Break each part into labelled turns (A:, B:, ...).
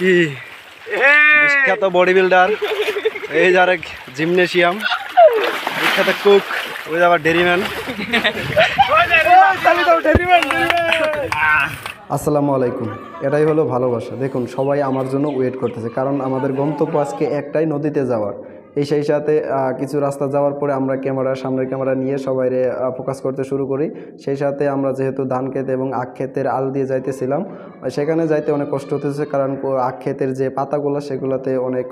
A: কি বিখ্যাত body builder, এই যার এক জিমনেশিয়াম, বিখ্যাত কুক, ওই আবার ডেরিম্যান। আসসালামু আলাইকুম। এটাই হলো ভালোবাসা। দেখুন সবাই আমার জন্য ওয়েট করতেছে, কারণ আমাদের গন্তব্য আজকে একটাই, নদীতে যাওয়ার। সেই সাথে কিছু রাস্তা যাওয়ার পরে আমরা সামনের ক্যামেরা নিয়ে সবাই ফোকাস করতে শুরু করি। সেই সাথে আমরা যেহেতু ধান ক্ষেত এবং আখ ক্ষেতের আল দিয়ে যাইতেছিলাম, সেখানে যাইতে অনেক কষ্ট হতেছে, কারণ আখ ক্ষেতের যে পাতাগুলো সেগুলোতে অনেক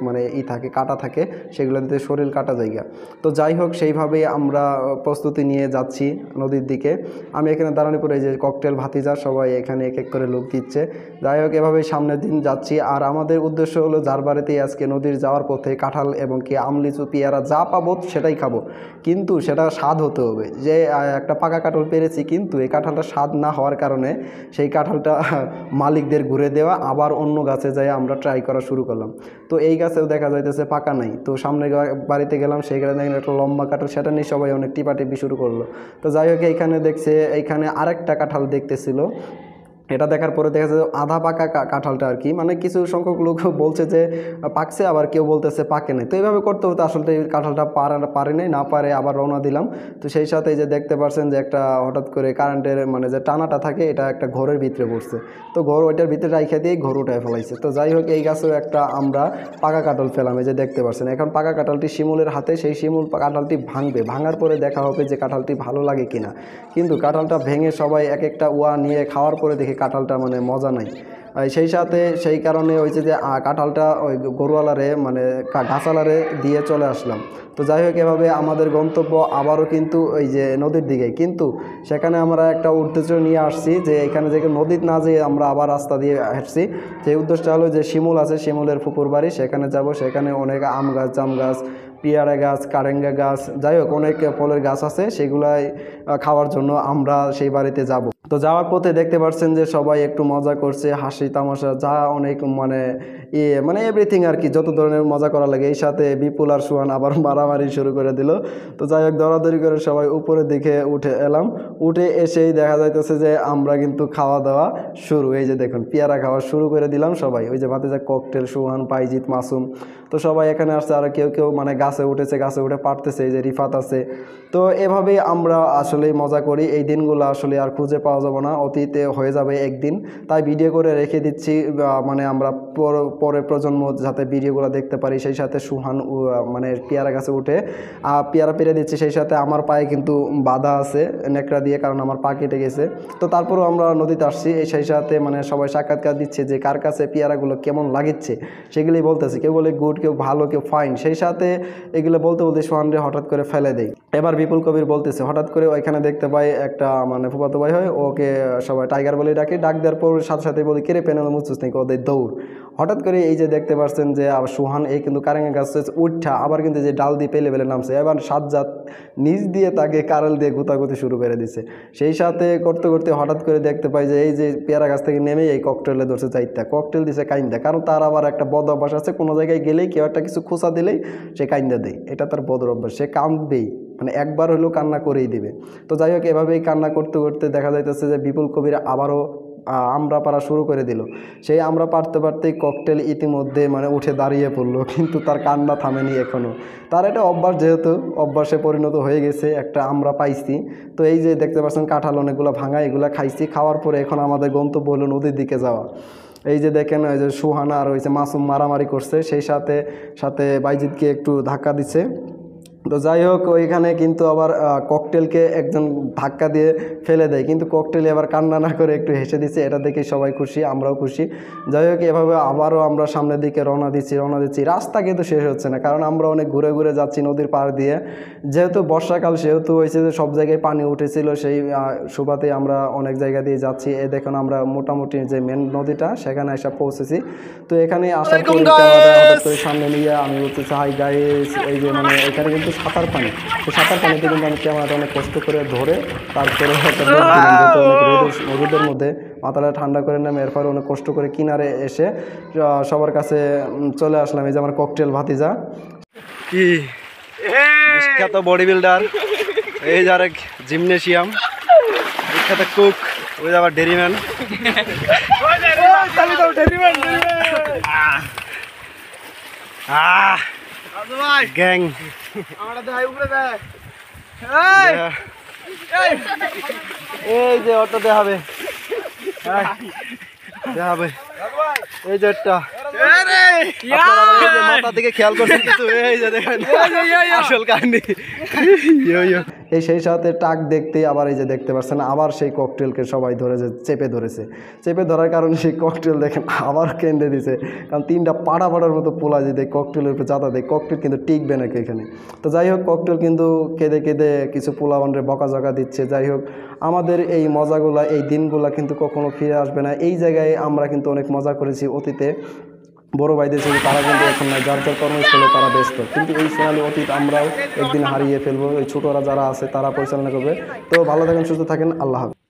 A: থাকে, কাটা থাকে, সেগুলোতে শরীর কাটা জায়গা। তো যাই হোক, সেইভাবেই আমরা প্রস্তুতি নিয়ে যাচ্ছি নদীর দিকে। আমি এখানে দাঁড়ানোর পরে এই যে ককটেল ভাতিজা সবাই এখানে এক এক করে লোক দিচ্ছে। যাই হোক, এভাবেই সামনের দিন যাচ্ছি। আর আমাদের উদ্দেশ্য হলো যার বাড়িতেই আজকে নদীর যাওয়ার পথে কাঁঠাল এবং আমলিচু পেয়ারা যা পাবো সেটাই খাবো, কিন্তু সেটা স্বাদ হতে হবে। যে একটা পাকা কাঁঠাল পেরেছি, কিন্তু এই কাঁঠালটা স্বাদ না হওয়ার কারণে সেই কাঁঠালটা মালিকদের ঘুরে দেওয়া, আবার অন্য গাছে যাই আমরা ট্রাই করা শুরু করলাম। তো এই গাছেও দেখা যাইতেছে পাকা নাই। তো সামনে বাড়িতে গেলাম, সেইখানে দেখলাম একটা লম্বা কাঁঠাল, সেটা নিয়ে সবাই অনেক টিপাটিপি শুরু করলো। তো যাই হোক, এইখানে আরেকটা কাঁঠাল দেখতেছিল। এটা দেখার পরে দেখা যায় আধা পাকা কাঁঠালটা আর কি, মানে কিছু সংখ্যক লোক বলছে যে পাকছে, আবার কেউ বলতেছে পাকে নাই। তো এইভাবে করতে হতে আসলে এই কাঁঠালটা পারে নাই, না পারে আবার রওনা দিলাম। তো সেই সাথে যে দেখতে পাচ্ছেন যে একটা হঠাৎ করে কারেন্টের যে টানাটা থাকে, এটা একটা ঘরের ভিতরে পড়ছে। তো ঘর ওইটার ভিতরে রাইখা দিয়ে ঘর উঠায় ফেলাইছে। তো যাই হোক, এই গাছেও একটা আমরা পাকা কাঁঠাল ফেলাম, এই যে দেখতে পাচ্ছেন। এখন পাকা কাঁঠালটি শিমুলের হাতে, সেই শিমুল কাঁঠালটি ভাঙবে, ভাঙার পরে দেখা হবে যে কাঁঠালটি ভালো লাগে কিনা। কিন্তু কাঁঠালটা ভেঙে সবাই এক একটা ওয়া নিয়ে খাওয়ার পরে দেখি কাঁঠালটা মজা নাই। সেই সাথে সেই কারণে হয়েছে যে কাঁঠালটা ওই গরুওয়ালারে ঘাসালারে দিয়ে চলে আসলাম। তো যাই হোক, এভাবে আমাদের গন্তব্য আবারও কিন্তু ওই যে নদীর দিকে, কিন্তু সেখানে আমরা একটা উদ্দেশ্য নিয়ে আসছি যে এখানে যে নদীর না যেয়ে আমরা আবার রাস্তা দিয়ে হাঁটছি। সেই উদ্দেশ্যটা হলো যে শিমুল আছে, শিমুলের ফুপুর বাড়ি, সেখানে যাব। সেখানে অনেক আম গাছ, জাম গাছ, পেয়ারা গাছ, কারেঙ্গা গাছ, যাই হোক অনেক ফলের গাছ আছে, সেগুলাই খাওয়ার জন্য আমরা সেই বাড়িতে যাব। তো যাওয়ার পথে দেখতে পাচ্ছেন যে সবাই একটু মজা করছে, হাসি তামাশা যা অনেক এভরিথিং আর কি, যত ধরনের মজা করা লাগে। এই সাথে বিপুল আর সুহান আবার মারামারি শুরু করে দিল। তো যাই হোক, দৌড়াদৌড়ি করে সবাই উপরের দিকে উঠে এলাম। উঠে এসেই দেখা যাইতেছে যে আমরা কিন্তু খাওয়া দাওয়া শুরু। এই যে দেখুন, পেয়ারা খাওয়া শুরু করে দিলাম সবাই। ওই যে ভাতিজা ককটেল, সুহান, পাইজিৎ, মাসুম, তো সবাই এখানে আসছে। আর কেউ কেউ গাছে উঠেছে, গাছে উঠে পারতেছে। এই যে রিফাত আছে। তো এভাবেই আমরা আসলে মজা করি। এই দিনগুলো আসলে আর খুঁজে পাওয়া যাবে না, অতীতে হয়ে যাবে একদিন। তাই ভিডিও করে রেখে দিচ্ছি, আমরা পরের প্রজন্ম যাতে ভিডিওগুলো দেখতে পারি। সেই সাথে সুহান পেয়ারা গাছে উঠে পেয়ারা পেরে দিচ্ছি। সেই সাথে আমার পায়ে কিন্তু বাধা আছে নেকড়া দিয়ে, কারণ আমার পা কেটে গেছে। তো তারপরেও আমরা নদীতে আসছি। সেই সাথে সবাই সাক্ষাৎকার দিচ্ছে যে কার কাছে পেয়ারাগুলো কেমন লাগছে, সেগুলি বলতেছে। কেউ বলে গুড, কেউ ভালো, কেউ ফাইন। সেই সাথে এগুলো বলতে বলতে সোহানরে হঠাৎ করে ফেলে দেয়। এবার বিপুল কবির বলতেছে, হঠাৎ করে ওইখানে দেখতে পাই একটা ফুফাতো ভাই হয়, ওকে সবাই টাইগার বলে ডাকে। ডাক দেওয়ার পর সাথে সাথে বলি কেড়ে পেনে মুচুস নাকি, ওদের দৌড়। হঠাৎ করে এই যে দেখতে পাচ্ছেন যে আবার সুহান কিন্তু কারেঙ্গা গাছ উঠা আবার কিন্তু যে ডাল দিয়ে পেলে নামছে। এবার সাজ্জাদ নিচ দিয়ে তাকে কারেল দিয়ে গুতাগুতি শুরু করে দিচ্ছে। সেই সাথে করতে করতে হঠাৎ করে দেখতে পাই যে এই যে পেয়ারা গাছ থেকে নেমে এই ককটেলে ধরছে চাইটা, ককটেল দিছে কাইন্দা। কারণ তার আবার একটা বদ অভ্যাস আছে, কোনো জায়গায় গেলেই কেউ একটা কিছু খোঁচা দিলেই সে কাইন্দা দেয়। এটা তার বদ অভ্যাস, সে কাঁদবেই, একবার হলেও কান্না করেই দেবে। তো যাই হোক, এভাবেই কান্না করতে করতে দেখা যাইতেছে যে বিপুল কবির আবারও আমরা পারা শুরু করে দিল। সেই আমরা পারতে পারতেই ককটেল ইতিমধ্যে উঠে দাঁড়িয়ে পড়লো, কিন্তু তার কান্না থামেনি এখনও। তার এটা অভ্যাস, যেহেতু অভ্যাসে পরিণত হয়ে গেছে, একটা আমরা পাইছি। তো এই যে দেখতে পাচ্ছেন কাঁঠাল অনেকগুলো ভাঙা, এগুলো খাইছি। খাওয়ার পরে এখন আমাদের গন্তব্য হলো নদীর দিকে যাওয়া। এই যে দেখেন, ওই যে সুহানা আর ওই যে মাসুম মারামারি করছে, সেই সাথে সাথে বাইজিৎকে একটু ধাক্কা দিচ্ছে। তো যাই হোক, ওইখানে কিন্তু আবার ককটেলকে একজন ধাক্কা দিয়ে ফেলে দেয়, কিন্তু ককটেল এবার কান্না না করে একটু হেসে দিচ্ছে। এটা দেখে সবাই খুশি, আমরাও খুশি। যাই হোক, এভাবে আবারও আমরা সামনের দিকে রওনা দিচ্ছি। রাস্তা কিন্তু শেষ হচ্ছে না, কারণ আমরা অনেক ঘুরে ঘুরে যাচ্ছি নদীর পাড় দিয়ে। যেহেতু বর্ষাকাল, সেহেতু হয়েছে যে সব জায়গায় পানি উঠেছিল, সেই সুবাদে আমরা অনেক জায়গা দিয়ে যাচ্ছি। দেখুন, আমরা মোটামুটি যে মেন নদীটা, সেখানে এসে পৌঁছেছি। তো এখানে আসার পর হঠাৎ করে সামনে নিয়ে আমি বলতেছি হাই গাইস। এই যে এখানে কিন্তু সাঁতার পানি, তো সাঁতার পানিতে কিন্তু আমি ক্যামেরাটা অনেক কষ্ট করে ধরে তারপরে একটা রোদের মধ্যে মাথাটা ঠান্ডা করে নামে, এরপরে অনেক কষ্ট করে কিনারে এসে সবার কাছে চলে আসলাম। এই যে আমার ককটেল ভাতিজা, কি বিখ্যাত বডি বিল্ডার, এই যার এক জিমনেশিয়াম, বিখ্যাত কুক, ওই আবার ডেরিম্যান গ্যাং এই যে অটো দেখাবে দেখাবে এই যে একটা মাথা থেকে খেয়াল করছেন কিছু এই যে দেখেন আসল কাহিনী এই সেই সাথে টাক দেখতে আবার এই যে দেখতে পাচ্ছেন আবার সেই ককটেলকে সবাই ধরে যে চেপে ধরেছে চেপে ধরার কারণে সেই ককটেল দেখেন আবার কেন্দ্রে দিছে কারণ তিনটা পাড়া পাড়ার মতো পোলা যদি ককটেলের উপরে চাঁদা দেয় ককটেল কিন্তু টিকবে নাকি এখানে তো যাই হোক ককটেল কিন্তু কেঁদে কেঁদে কিছু পোলাবানরে বকাঝকা দিচ্ছে যাই হোক আমাদের এই মজাগুলা এই দিনগুলা কিন্তু কখনো ফিরে আসবে না এই জায়গায় আমরা কিন্তু অনেক মজা করেছি অতীতে বড় ভাইদের ছিল তারা কিন্তু এখন নাই যার যার কর্মস্থলে তারা ব্যস্ত কিন্তু এই সোনালী অতীত আমরাও একদিন হারিয়ে ফেলবো এই ছোটরা যারা আছে তারা পরিচালনা করবে তো ভালো থাকেন সুস্থ থাকেন আল্লাহ হাফেজ